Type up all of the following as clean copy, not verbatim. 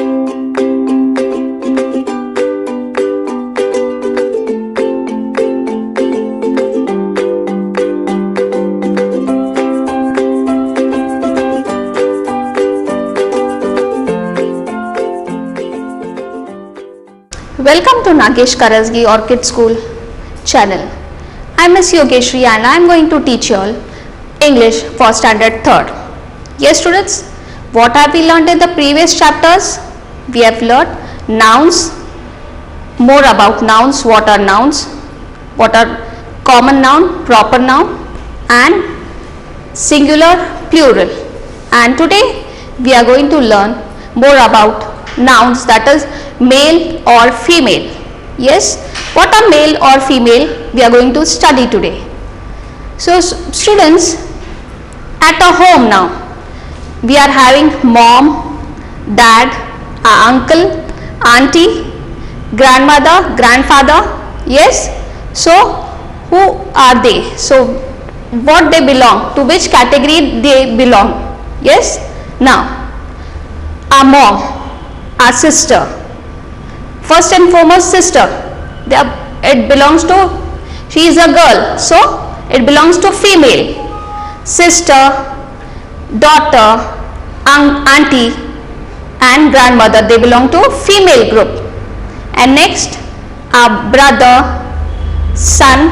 Welcome to Nagesh Karasgi Orchid School channel. I am Ms. Yogeshri and I am going to teach you all English for standard 3rd. Yes students, what have we learned in the previous chapters? We have learned nouns, more about nouns, what are common noun, proper noun and singular, plural. And today we are going to learn more about nouns, that is male or female. Yes, what are male or female we are going to study today. So students, at a home now we are having mom, dad, uncle, auntie, grandmother, grandfather. Yes, so who are they? So what they belong, to which category they belong? Yes, now our mom, our sister, first and foremost sister, it belongs to, she is a girl, so it belongs to female. Sister, daughter, auntie and grandmother, they belong to female group. And next our brother, son,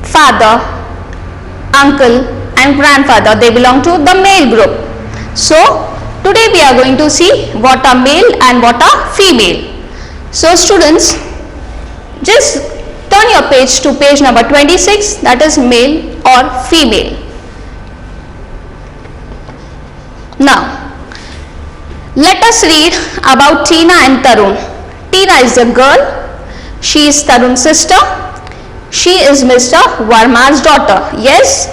father, uncle and grandfather, they belong to the male group. So today we are going to see what are male and what are female. So students, just turn your page to page number 26, that is male or female. Now let us read about Tina and Tarun. Tina is a girl, she is Tarun's sister, she is Mr. Verma's daughter. Yes,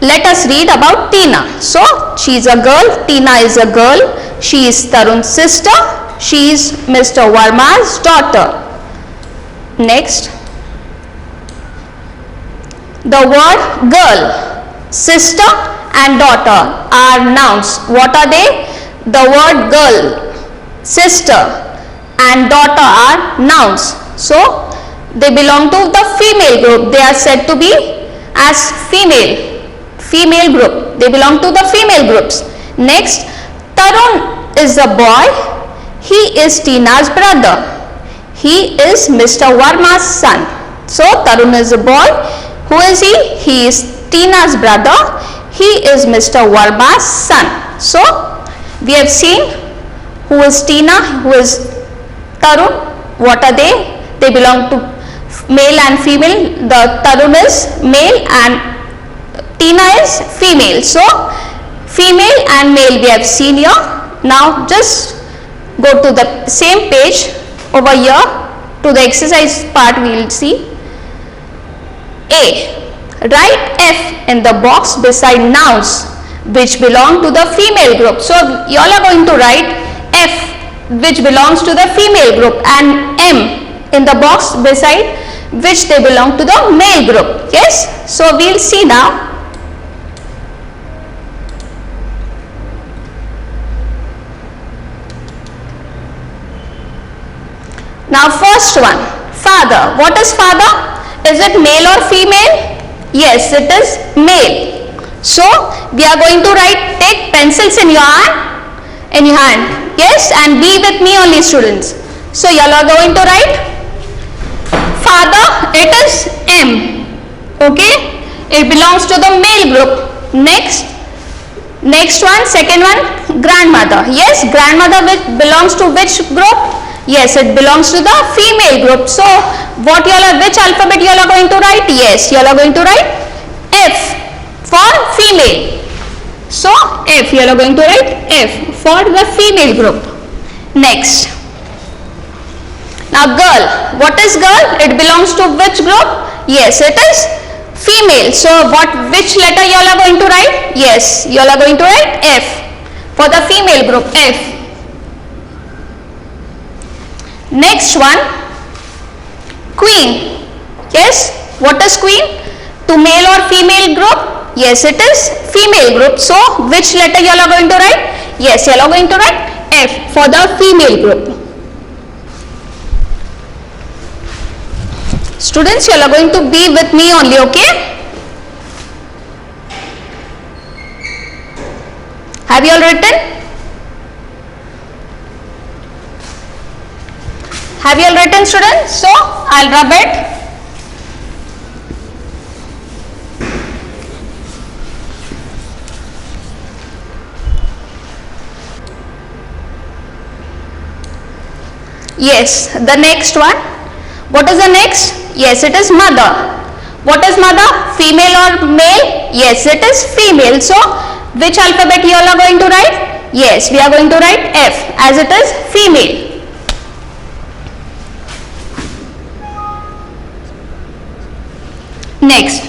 let us read about Tina. So she is a girl, Tina is a girl, she is Tarun's sister, she is Mr. Verma's daughter. Next, the word girl, sister and daughter are nouns. What are they? The word girl, sister and daughter are nouns. So they belong to the female group. They are said to be as female group. They belong to the female groups. Next, Tarun is a boy. He is Tina's brother. He is Mr. Verma's son. So Tarun is a boy. Who is he? He is Tina's brother. He is Mr. Verma's son. So we have seen who is Tina, who is Tarun. What are they? They belong to male and female. The Tarun is male and Tina is female. So female and male we have seen here. Now just go to the same page over here to the exercise part. We will see A. Write F in the box beside nouns which belong to the female group. So you all are going to write F which belongs to the female group and M in the box beside which they belong to the male group. Yes, so we will see now. Now first one, father. What is father? Is it male or female? Yes, it is male. So we are going to write, take pencils in your hand. Yes, and be with me only students. So you all are going to write father, it is M. Okay, it belongs to the male group. Next one, second one, grandmother. Yes, grandmother belongs to which group? Yes, it belongs to the female group. So what you all are, which alphabet you all are going to write? Yes, you all are going to write F for female. So F, you all are going to write F for the female group. Next, now girl. What is girl? It belongs to which group? Yes, it is female. So which letter you all are going to write? Yes, you all are going to write F for the female group, F. Next one, queen. Yes, what is queen? To male or female group? Yes, it is female group. So which letter you all are going to write? Yes, you all are going to write F for the female group. Students, you are going to be with me only, okay? Have you all written? Have you all written, students? So I'll rub it. Yes, the next one. What is the next? Yes, it is mother. What is mother? Female or male? Yes, it is female. So which alphabet you all are going to write? Yes, we are going to write F as it is female. Next,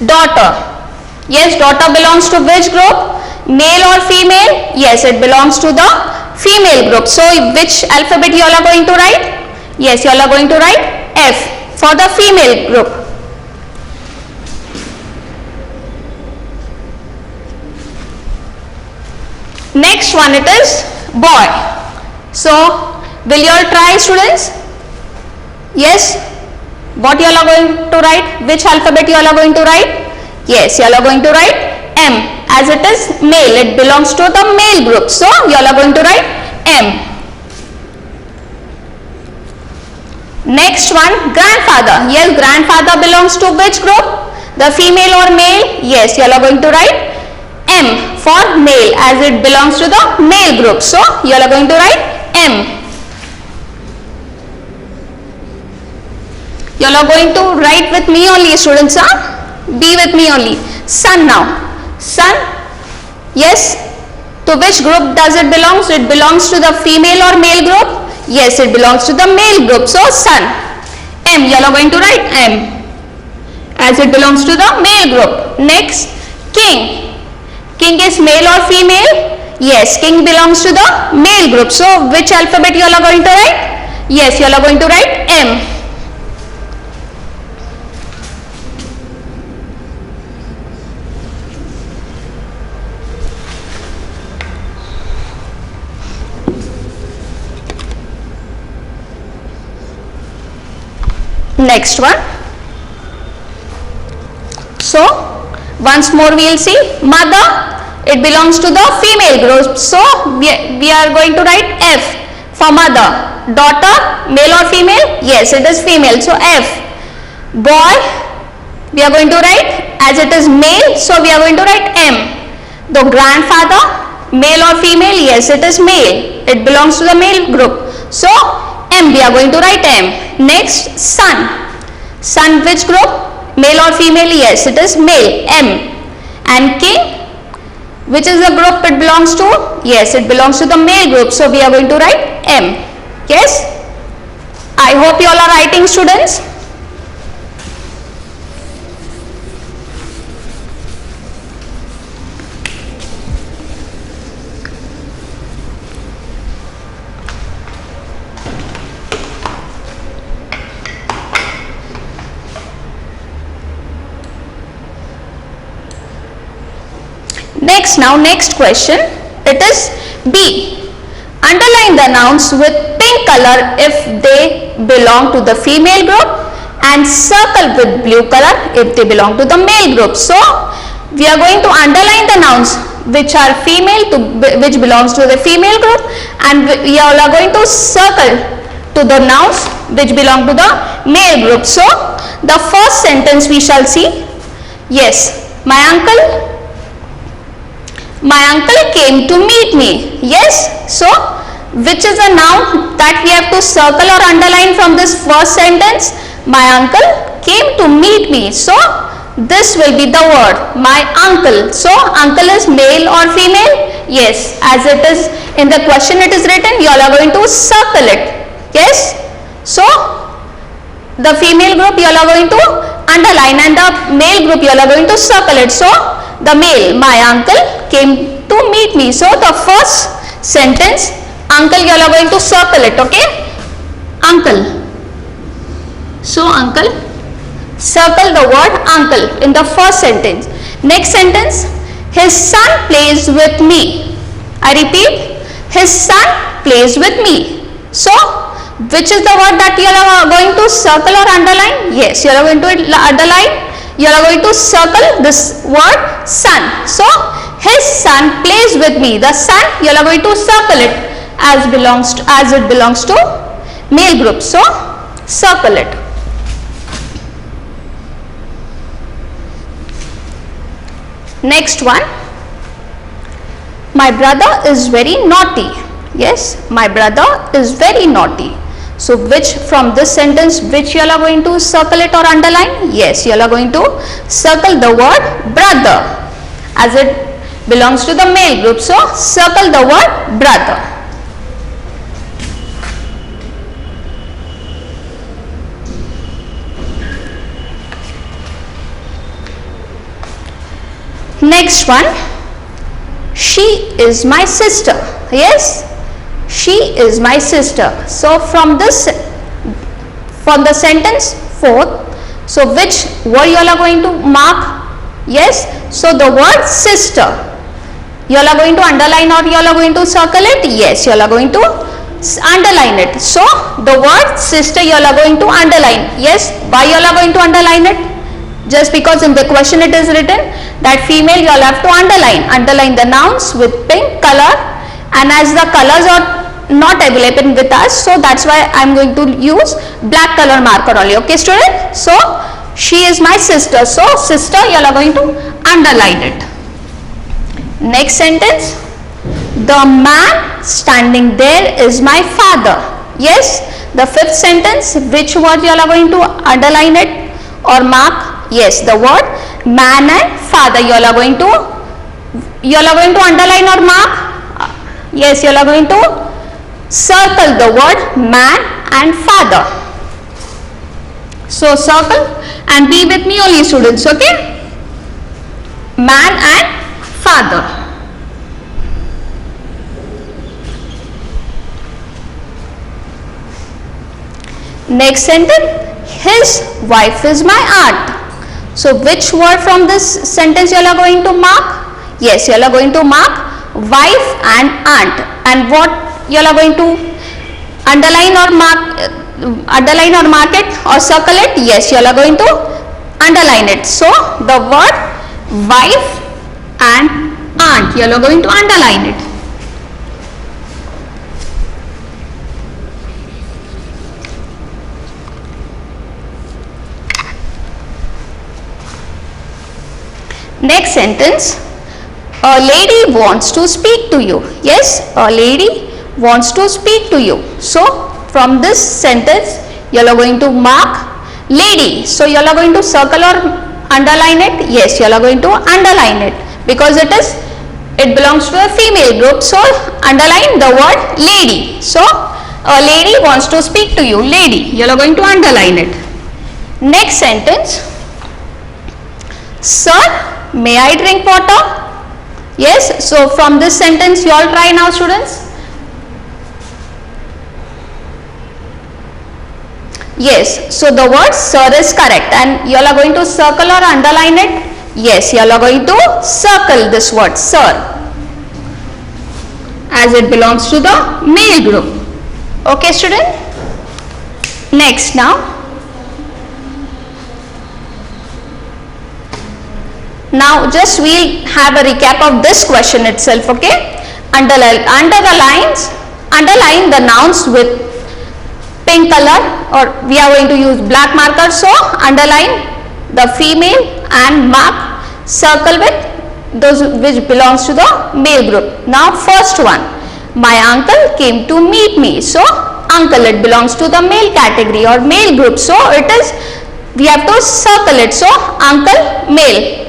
daughter. Yes, daughter belongs to which group? Male or female? Yes, it belongs to the female group. So which alphabet you all are going to write? Yes, you all are going to write F for the female group. Next one, it is boy. So will you all try, students? Yes. What you all are going to write? Which alphabet you all are going to write? Yes, you all are going to write M as it is male. It belongs to the male group. So you all are going to write M. Next one, grandfather. Yes, grandfather belongs to which group? The female or male? Yes, you all are going to write M for male as it belongs to the male group. So you all are going to write M. You all are going to write with me only, students. Be with me only. Son now. Son. Yes. To which group does it belong? It belongs to the female or male group? Yes, it belongs to the male group. So son. M. You all are going to write M as it belongs to the male group. Next, king. King is male or female? Yes, king belongs to the male group. So which alphabet you all are going to write? Yes, you all are going to write M. Next one. So once more we will see mother. It belongs to the female group. So we are going to write F for mother. Daughter, male or female? Yes, it is female. So F. Boy, we are going to write as it is male. So we are going to write M. The grandfather, male or female? Yes, it is male. It belongs to the male group. So M, we are going to write M. Next, son. Son which group? Male or female? Yes, it is male. M. And king, which is the group it belongs to? Yes, it belongs to the male group. So we are going to write M. Yes. I hope you all are writing, students. Next question. It is B. Underline the nouns with pink color if they belong to the female group and circle with blue color if they belong to the male group. So we are going to underline the nouns which are female which belongs to the female group, and we all are going to circle to the nouns which belong to the male group. So the first sentence we shall see. Yes, my uncle came to meet me. Yes, so which is a noun that we have to circle or underline from this first sentence? My uncle came to meet me. So this will be the word my uncle. So uncle is male or female? Yes, as it is in the question it is written, you all are going to circle it. Yes, so the female group you all are going to underline and the male group you all are going to circle it. So the male, my uncle came to meet me. So the first sentence, uncle, you all are going to circle it, okay? Uncle. So uncle, circle the word uncle in the first sentence. Next sentence, his son plays with me. I repeat, his son plays with me. So, which is the word that you are going to circle or underline? Yes, you are going to underline. You are going to circle this word son. So, his son plays with me. The son, you are going to circle it as it belongs to male group. So, circle it. Next one. My brother is very naughty. Yes, my brother is very naughty. So, which from this sentence, which you are going to circle it or underline? Yes, you are going to circle the word brother as it belongs to the male group. So, circle the word brother. Next one. She is my sister. Yes, she is my sister. So, from the sentence fourth, so which word you all are going to mark? Yes, so the word sister. You all are going to underline or you all are going to circle it? Yes, you all are going to underline it. So, the word sister you all are going to underline. Yes, why you all are going to underline it? Just because in the question it is written that female, you all have to underline the nouns with pink color, and as the colors are not available with us, so that's why I am going to use black color marker only. Okay student, so she is my sister, so sister you all are going to underline it. Next sentence, the man standing there is my father. Yes, the fifth sentence, which word you all are going to underline it or mark? Yes, the word man and father you all are going to underline or mark? Yes, you all are going to circle the word man and father. So, circle and be with me only students, okay? Man and father. Next sentence, his wife is my aunt. So, which word from this sentence you all are going to mark? Yes, you all are going to mark wife and aunt. And what you all are going to underline or mark it or circle it? Yes, you all are going to underline it. So, the word wife and aunt, you all are going to underline it. Next sentence, a lady wants to speak to you. Yes, a lady wants to speak to you. So, from this sentence, you all are going to mark lady. So, you all are going to circle or underline it. Yes, you all are going to underline it because it belongs to a female group. So, underline the word lady. So, a lady wants to speak to you. Lady, you all are going to underline it. Next sentence, sir, may I drink water? Yes, so from this sentence you all try now students. Yes, so the word sir is correct and you all are going to circle or underline it. Yes, you all are going to circle this word sir as it belongs to the male group. Okay student. Next now. Now just we'll have a recap of this question itself, okay? Underline the nouns with pink color, or we are going to use black marker. So underline the female and mark circle with those which belongs to the male group. Now first one, my uncle came to meet me. So uncle, it belongs to the male category or male group. So we have to circle it. So uncle, male.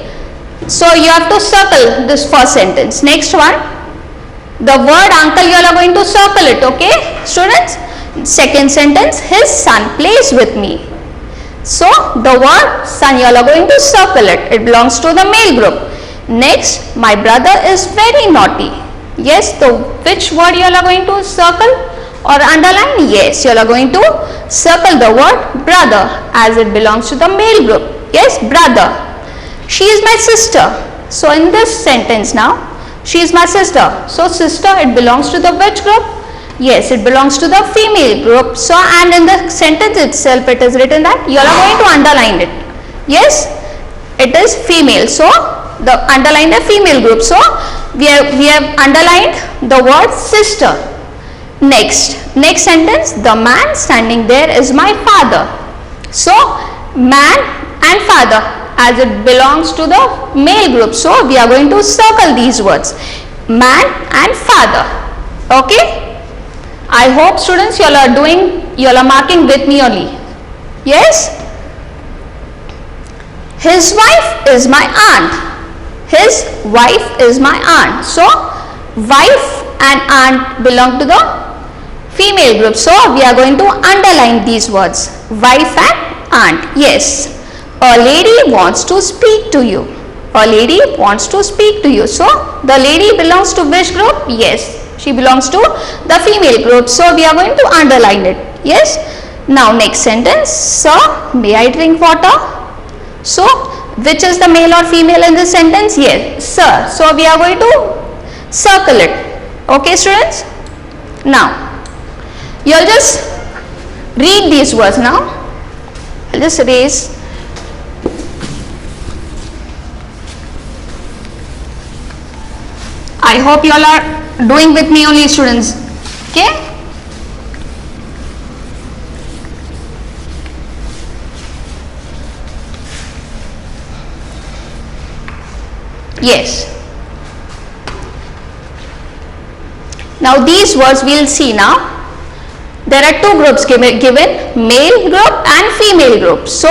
So you have to circle this first sentence. Next one, the word uncle you all are going to circle it, okay students. Second sentence, his son plays with me. So the word son you all are going to circle it. It belongs to the male group. Next, my brother is very naughty. Yes, so which word you all are going to circle or underline? Yes, you all are going to circle the word brother as it belongs to the male group. Yes, brother. She is my sister. So in this sentence now, she is my sister. So sister, it belongs to the which group? Yes, it belongs to the female group. So, and in the sentence itself it is written that you are going to underline it. Yes, it is female. So, the underline the female group. So, we have underlined the word sister. Next sentence, the man standing there is my father. So, man and father, as it belongs to the male group. So, we are going to circle these words, man and father. Okay. I hope students you all are marking with me only. Yes. His wife is my aunt. His wife is my aunt. So, wife and aunt belong to the female group. So, we are going to underline these words, wife and aunt. Yes. A lady wants to speak to you. A lady wants to speak to you. So, the lady belongs to which group? Yes, she belongs to the female group. So, we are going to underline it. Yes. Now, next sentence. Sir, may I drink water? So, which is the male or female in this sentence? Yes, sir. So, we are going to circle it. Okay, students? Now, you will just read these words now. I will just erase. I hope you all are doing with me only, students. Okay? Yes. Now these words we will see now. There are two groups given, male group and female group. So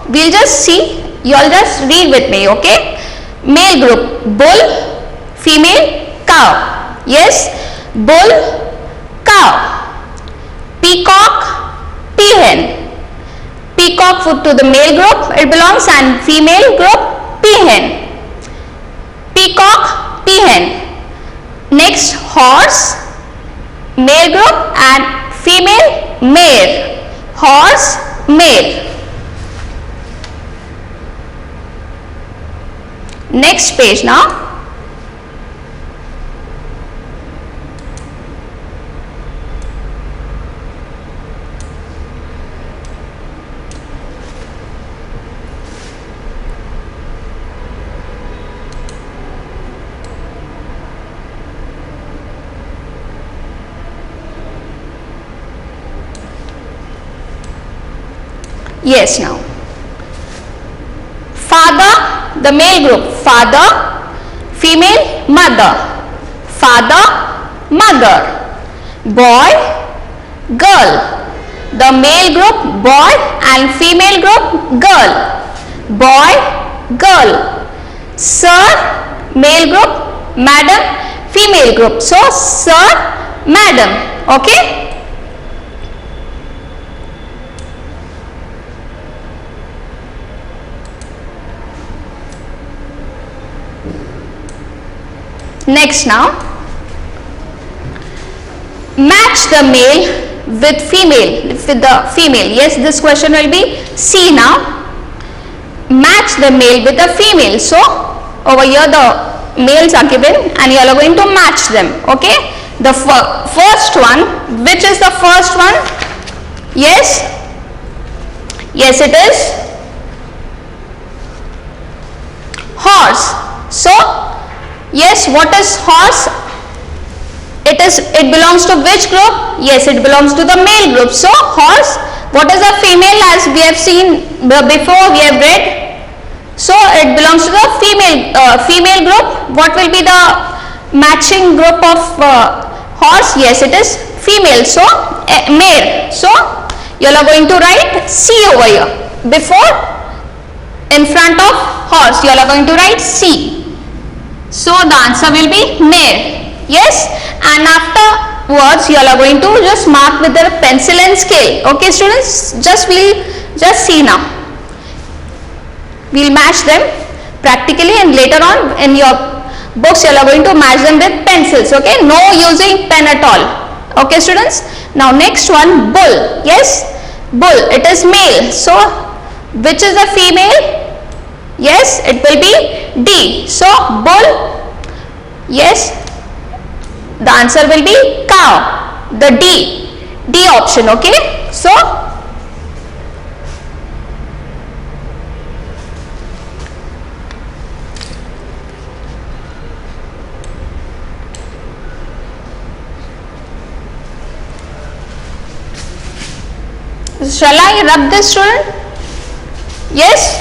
we will just see, you all just read with me, okay? Male group, bull, female, cow. Yes, bull, cow. Peacock, peahen. Peacock foot to the male group, it belongs, and female group, peahen. Peacock, peahen. Next, horse, male group, and female, mare. Horse, mare. Next page now. Yes, now. Father, the male group, father, female, mother. Father, mother. Boy, girl. The male group, boy, and female group, girl. Boy, girl. Sir, male group, madam, female group. So, sir, madam. Okay? Next now, match the male with the female. Yes, this question will be C now. Match the male with the female. So, over here the males are given and you are going to match them. Okay. The first one, which is the first one? Yes. Yes, it is horse. So, yes, what is horse? It belongs to which group? Yes, it belongs to the male group. So, horse, what is the female? As we have seen before, we have read. So, it belongs to the female group. What will be the matching group of horse? Yes, it is female. So, mare. So, you are going to write C over here. Before, in front of horse, you are going to write C. So, the answer will be mare. Yes, and afterwards you are going to just mark with the pencil and scale. Okay, students, we'll just see now. We'll match them practically, and later on in your books you are going to match them with pencils. Okay, no using pen at all. Okay, students. Now next one, bull. Yes, bull. It is male. So, which is the female? Yes, it will be D. So, bull. Yes, the answer will be cow. the D option. Okay, so shall I rub this, student? Yes,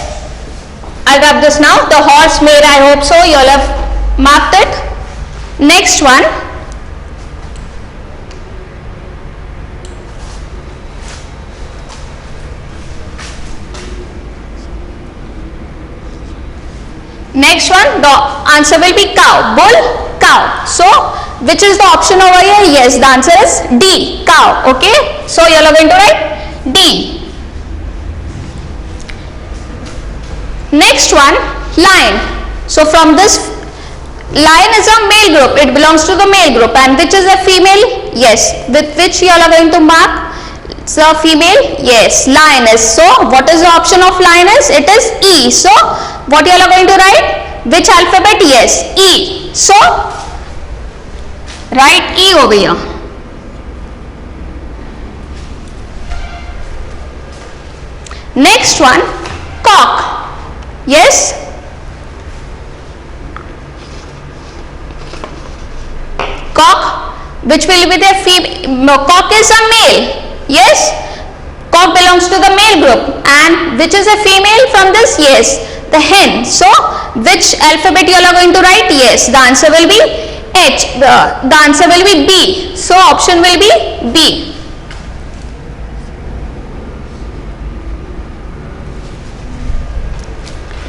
I'll rub this now. The horse made, I hope so. You all have marked it. Next one. Next one, the answer will be cow. Bull, cow. So, which is the option over here? Yes, the answer is D, cow. Okay. So, you all are going to write D. Next one, lion. So, from this, lion is a male group. It belongs to the male group. And which is a female? Yes. With which you all are going to mark? It's a female. Yes, lioness. So, what is the option of lioness? It is E. So, what you all are going to write? Which alphabet? Yes, E. So, write E over here. Next one, cock. Yes. Cock, which will be the female. Cock is a male. Yes. Cock belongs to the male group. And which is a female from this? Yes, the hen. So, which alphabet you all are going to write? Yes, the answer will be H. The answer will be B. So, option will be B.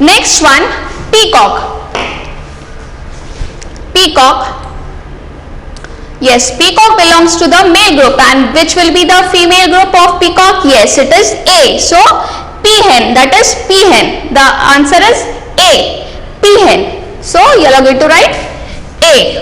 Next one, peacock. Peacock. Yes, peacock belongs to the male group. And which will be the female group of peacock? Yes, it is A. So, peahen, that is peahen. The answer is A, peahen. So, you are going to write A.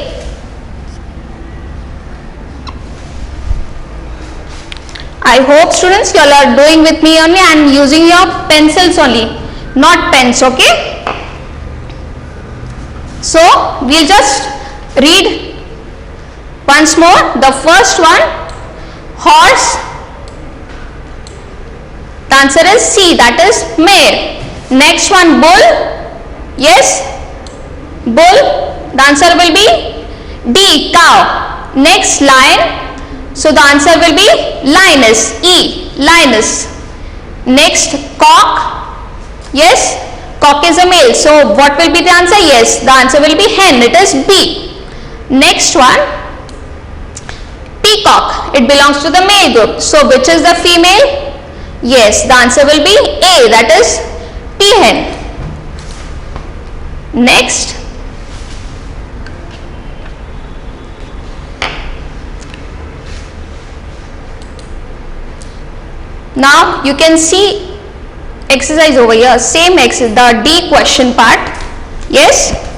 I hope students you all are doing with me only and using your pencils only, not pens. Okay. So, we'll just read once more. The first one, horse. The answer is C, that is mare. Next one, bull. Yes, bull. The answer will be D, cow. Next, lion. So, the answer will be lioness, E, lioness. Next, cock. Yes, cock is a male. So, what will be the answer? Yes, the answer will be hen. It is B. Next one, peacock. It belongs to the male group. So, which is the female? Yes, the answer will be A, that is peahen. Next, now you can see exercise over here, same exercise, the D question part. Yes.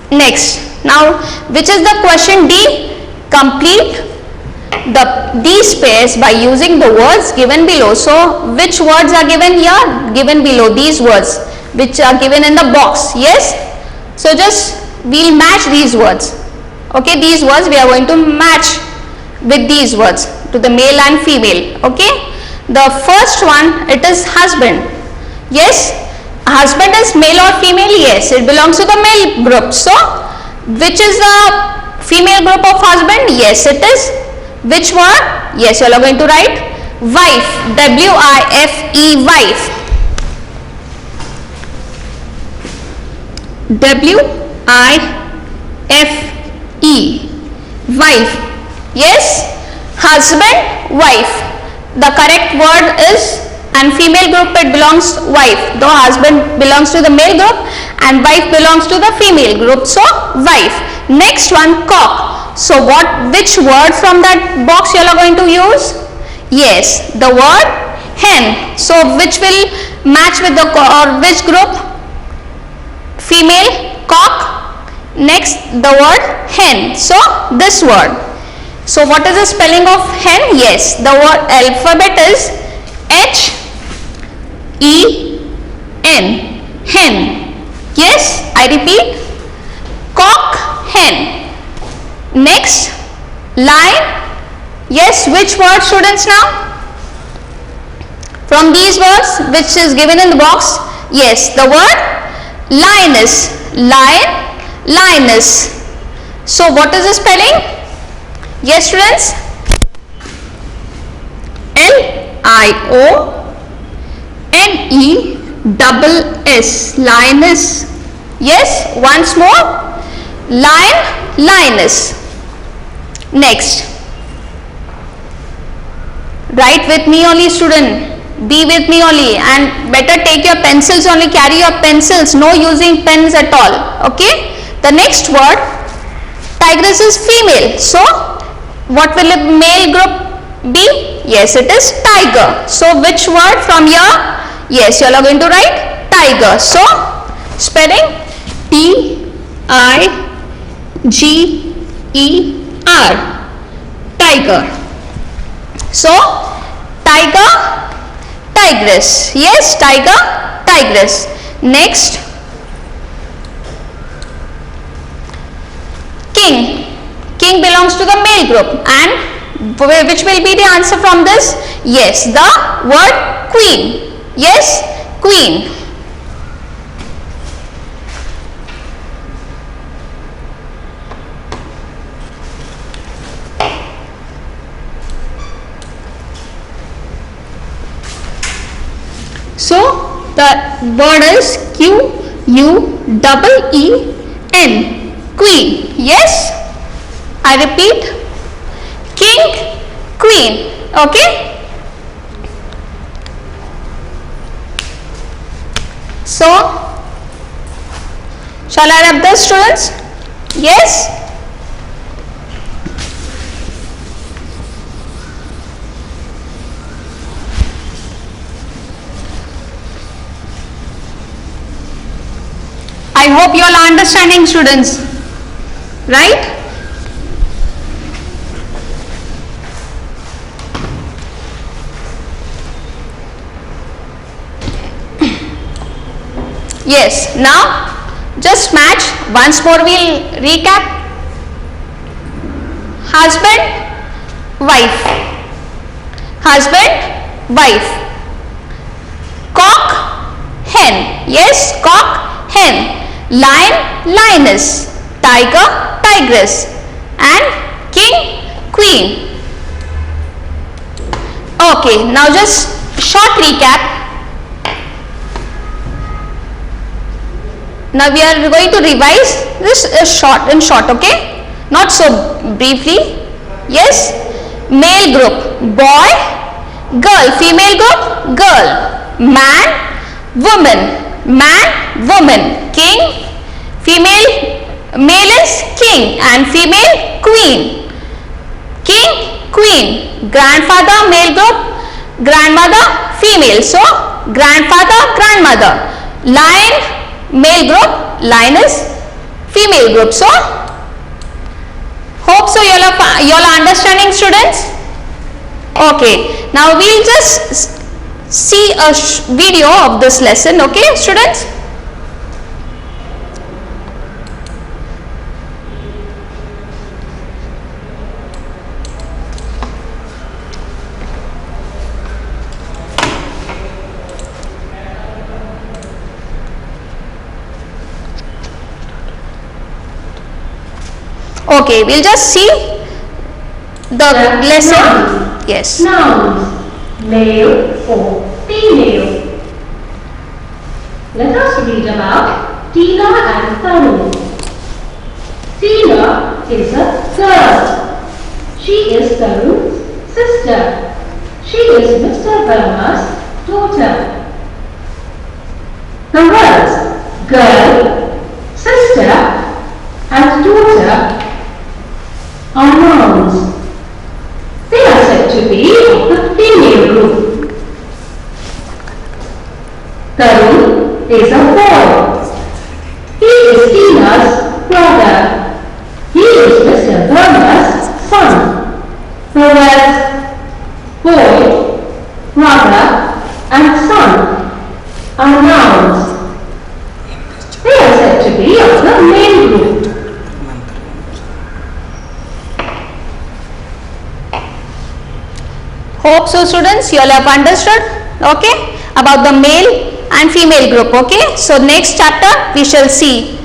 Next, now which is the question D? Complete these pairs by using the words given below. So, which words are given here? Given below, these words which are given in the box. Yes. So, just we'll match these words. Okay, these words we are going to match with these words to the male and female. Okay. The first one, it is husband. Yes. Husband is male or female? Yes, it belongs to the male group. So, which is the female group of husband? Yes, it is. Which word? Yes, you are going to write wife. W-I-F-E, wife. W-I-F-E, wife. Yes, husband, wife. The correct word is, and female group it belongs wife. The husband belongs to the male group and wife belongs to the female group. So wife. Next one, cock. So which word from that box you are going to use? Yes, the word hen. So which will match with the or which group? Female, cock. Next the word hen. So this word. So what is the spelling of hen? Yes, the word alphabet is H-E-N, hen. Yes, I repeat, cock, hen. Next, lion. Yes, which word, students, now? From these words which is given in the box? Yes, the word lioness. Lion, lioness. So what is the spelling? Yes, students, L-I-O-N-E-S-S, lioness. Yes, once more, lion, lioness. Next, write with me only, student. Be with me only, and better take your pencils only. Carry your pencils. No using pens at all. Okay. The next word, tigress is female. So what will a male group be? Yes, it is tiger. So which word from here? Yes, you are going to write tiger. So spelling T-I-G-E-R, tiger. So tiger, tigress. Yes, tiger, tigress. Next, king. King belongs to the male group, and which will be the answer from this? Yes, the word queen. Yes, queen. So the word is Q-U-E-E-N, queen. Yes, I repeat, king, queen. Okay. So shall I wrap this, students? Yes. I hope you all are understanding, students, right? Yes, now just match. Once more we'll recap. Husband, wife. Husband, wife. Cock, hen. Yes, cock, hen. Lion, lioness. Tiger, tigress. And king, queen. Okay, now just short recap. Now we are going to revise this in short, okay? Not so briefly. Yes, male group, boy, girl. Female group, girl. Man, woman. Man, woman. King, female, male is king and female queen. King, queen. Grandfather, male group, grandmother, female. So grandfather, grandmother. Lion, male group, lioness, female group. So hope so you all are understanding, students. Okay, now we'll just see a video of this lesson. Okay, students. Okay, we'll just see the lesson. Nouns. Yes. Nouns. Male or female. Let us read about Tina and Tarun. Tina is a girl. She is Tarun's sister. She is Mr. Verma's daughter. The words girl, sister and daughter are nouns. They are said to be of the female group. Tarun is a boy. He is Tina's brother. He is Mr. Verma's son. The words boy, brother and son are nouns. They are said to be of the male group. Hope so students, you all have understood, okay, about the male and female group, okay. So next chapter we shall see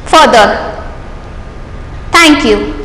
further. Thank you.